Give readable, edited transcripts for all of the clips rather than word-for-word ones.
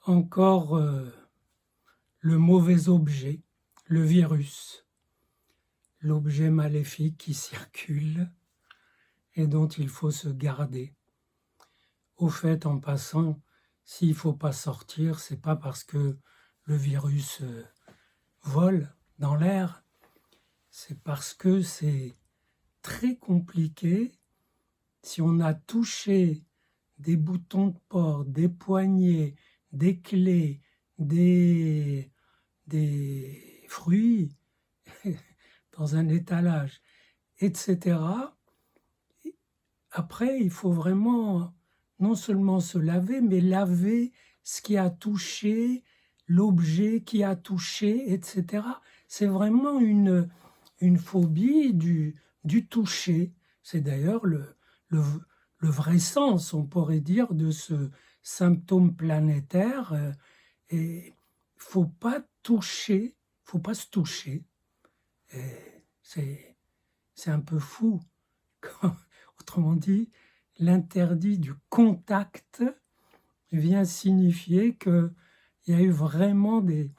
encore le mauvais objet, le virus, l'objet maléfique qui circule et dont il faut se garder. Au fait, en passant, s'il ne faut pas sortir, c'est pas parce que le virus vole dans l'air, c'est parce que c'est très compliqué. Si on a touché des boutons de porte, des poignées, des clés, des fruits dans un étalage, etc. Après, il faut vraiment non seulement se laver, mais laver ce qui a touché, l'objet qui a touché, etc. C'est vraiment une phobie du toucher. C'est d'ailleurs le vrai sens, on pourrait dire, de ce symptôme planétaire. Et il faut pas toucher, faut pas se toucher. C'est un peu fou. Autrement dit, l'interdit du contact vient signifier qu'il y a eu vraiment des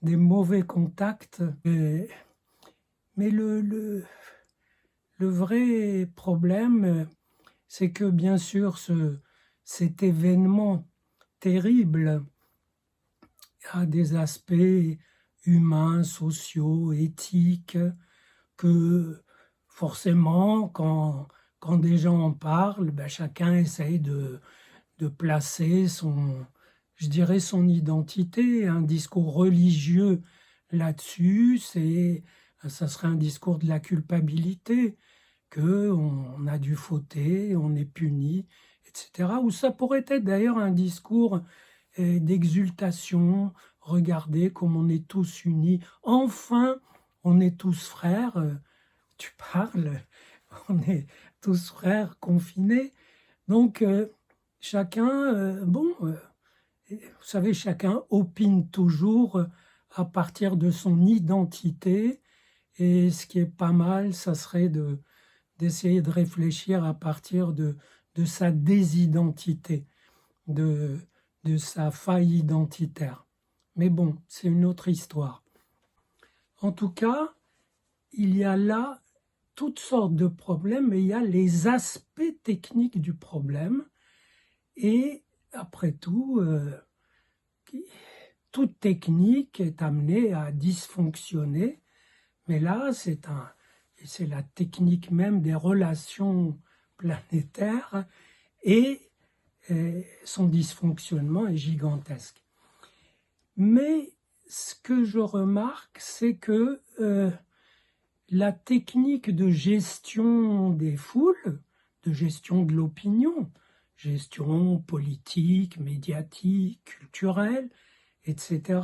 mauvais contacts. Mais le vrai problème, c'est que bien sûr cet événement terrible a des aspects humains, sociaux, éthiques, que forcément, quand des gens en parlent, chacun essaye de placer je dirais son identité. Un discours religieux là-dessus, ça serait un discours de la culpabilité, qu'on a dû fauter, on est puni, etc. Ou ça pourrait être d'ailleurs un discours d'exultation. Regardez comme on est tous unis. Enfin, on est tous frères. Tu parles, on est tous frères confinés. Donc, chacun, vous savez, chacun opine toujours à partir de son identité. Et ce qui est pas mal, ça serait d'essayer de réfléchir à partir de sa désidentité, de sa faille identitaire. Mais bon, c'est une autre histoire. En tout cas, il y a là toutes sortes de problèmes, mais il y a les aspects techniques du problème. Et après tout, toute technique est amenée à dysfonctionner. Mais là, c'est la technique même des relations planétaires et son dysfonctionnement est gigantesque. Mais ce que je remarque, c'est que la technique de gestion des foules, de gestion de l'opinion, gestion politique, médiatique, culturelle, etc.,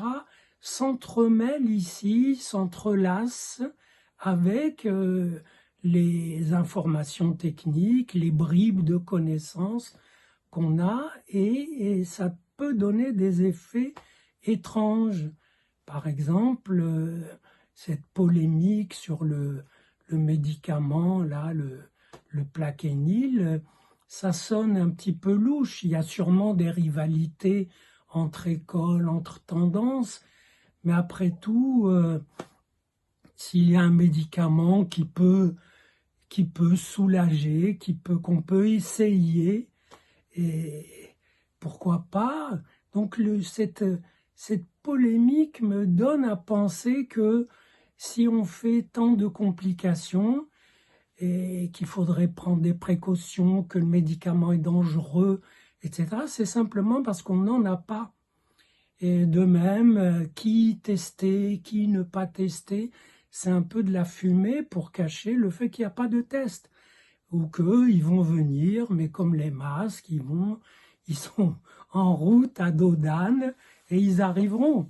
s'entremêle ici, s'entrelace avec les informations techniques, les bribes de connaissances qu'on a, et ça peut donner des effets étranges. Par exemple, cette polémique sur le médicament, là, le Plaquenil, ça sonne un petit peu louche. Il y a sûrement des rivalités entre écoles, entre tendances, mais après tout, s'il y a un médicament qui peut soulager, qu'on peut essayer, et pourquoi pas. Donc cette polémique me donne à penser que si on fait tant de complications et qu'il faudrait prendre des précautions, que le médicament est dangereux, etc., c'est simplement parce qu'on n'en a pas. Et de même, qui tester, qui ne pas tester, c'est un peu de la fumée pour cacher le fait qu'il n'y a pas de test. Ou qu'eux, ils vont venir, mais comme les masques, ils sont en route à dos d'âne et ils arriveront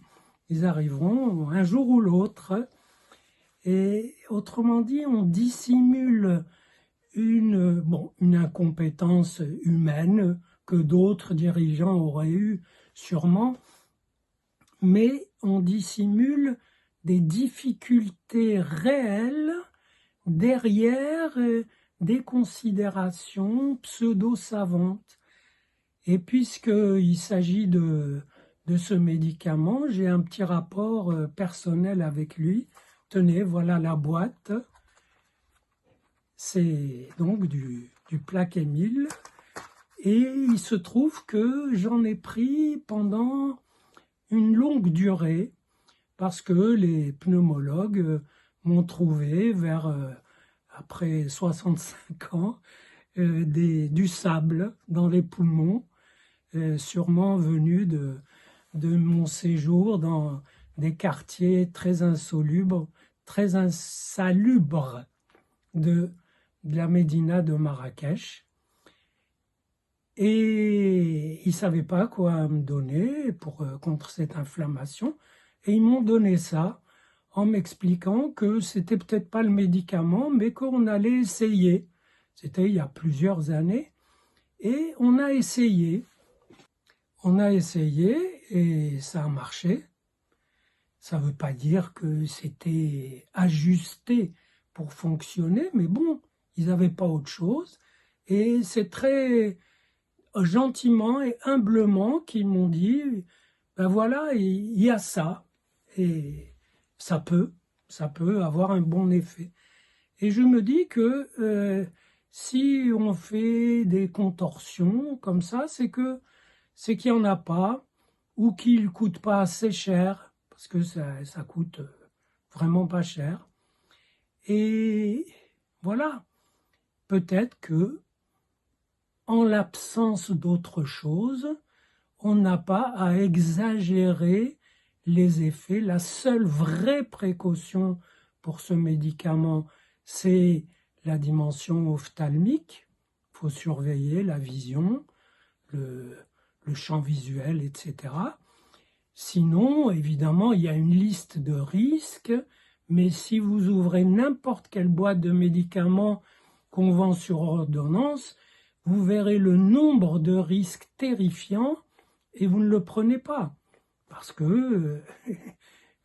un jour ou l'autre. Et autrement dit, on dissimule une incompétence humaine que d'autres dirigeants auraient eu sûrement, mais on dissimule des difficultés réelles derrière des considérations pseudo-savantes. Et puisqu'il s'agit de de ce médicament. J'ai un petit rapport personnel avec lui. Tenez, voilà la boîte. C'est donc du Plaquenil. Et il se trouve que j'en ai pris pendant une longue durée parce que les pneumologues m'ont trouvé après 65 ans du sable dans les poumons, sûrement venu de mon séjour dans des quartiers très insalubres de la Médina de Marrakech. Et ils ne savaient pas quoi me donner contre cette inflammation. Et ils m'ont donné ça en m'expliquant que c'était peut-être pas le médicament, mais qu'on allait essayer. C'était il y a plusieurs années. Et on a essayé. On a essayé et ça a marché. Ça ne veut pas dire que c'était ajusté pour fonctionner, mais bon, ils n'avaient pas autre chose. Et c'est très gentiment et humblement qu'ils m'ont dit, ben voilà, il y a ça, et ça peut avoir un bon effet. Et je me dis que si on fait des contorsions comme ça, c'est qu'il n'y en a pas, ou qu'il ne coûte pas assez cher, parce que ça coûte vraiment pas cher. Et voilà, peut-être que en l'absence d'autre chose, on n'a pas à exagérer les effets. La seule vraie précaution pour ce médicament, c'est la dimension ophtalmique. Il faut surveiller la vision, le champ visuel, etc. Sinon, évidemment, il y a une liste de risques, mais si vous ouvrez n'importe quelle boîte de médicaments qu'on vend sur ordonnance, vous verrez le nombre de risques terrifiants et vous ne le prenez pas. Parce que,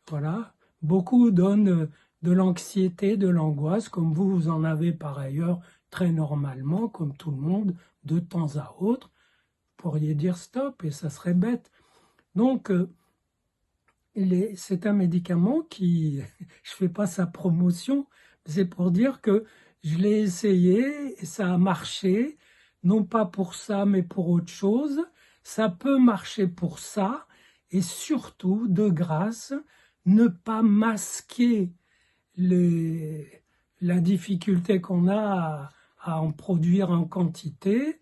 voilà, beaucoup donnent de l'anxiété, de l'angoisse, comme vous en avez par ailleurs très normalement, comme tout le monde, de temps à autre. Vous pourriez dire stop et ça serait bête. Donc, c'est un médicament qui, je ne fais pas sa promotion, c'est pour dire que je l'ai essayé et ça a marché, non pas pour ça, mais pour autre chose. Ça peut marcher pour ça, et surtout, de grâce, ne pas masquer la difficulté qu'on a à en produire en quantité,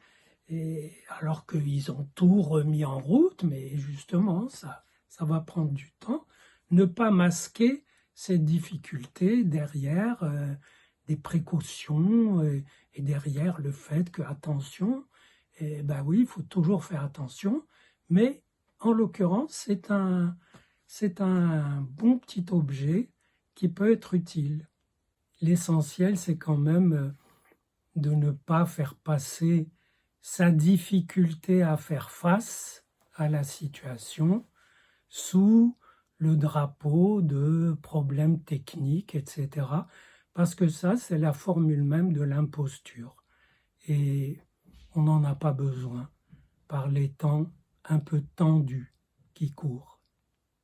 alors qu'ils ont tout remis en route, mais justement, ça va prendre du temps. Ne pas masquer ces difficultés derrière des précautions et derrière le fait que, attention, ben oui, il faut toujours faire attention, mais en l'occurrence, c'est un bon petit objet qui peut être utile. L'essentiel, c'est quand même de ne pas faire passer sa difficulté à faire face à la situation sous le drapeau de problèmes techniques, etc. Parce que ça, c'est la formule même de l'imposture. Et on n'en a pas besoin par les temps un peu tendus qui courent.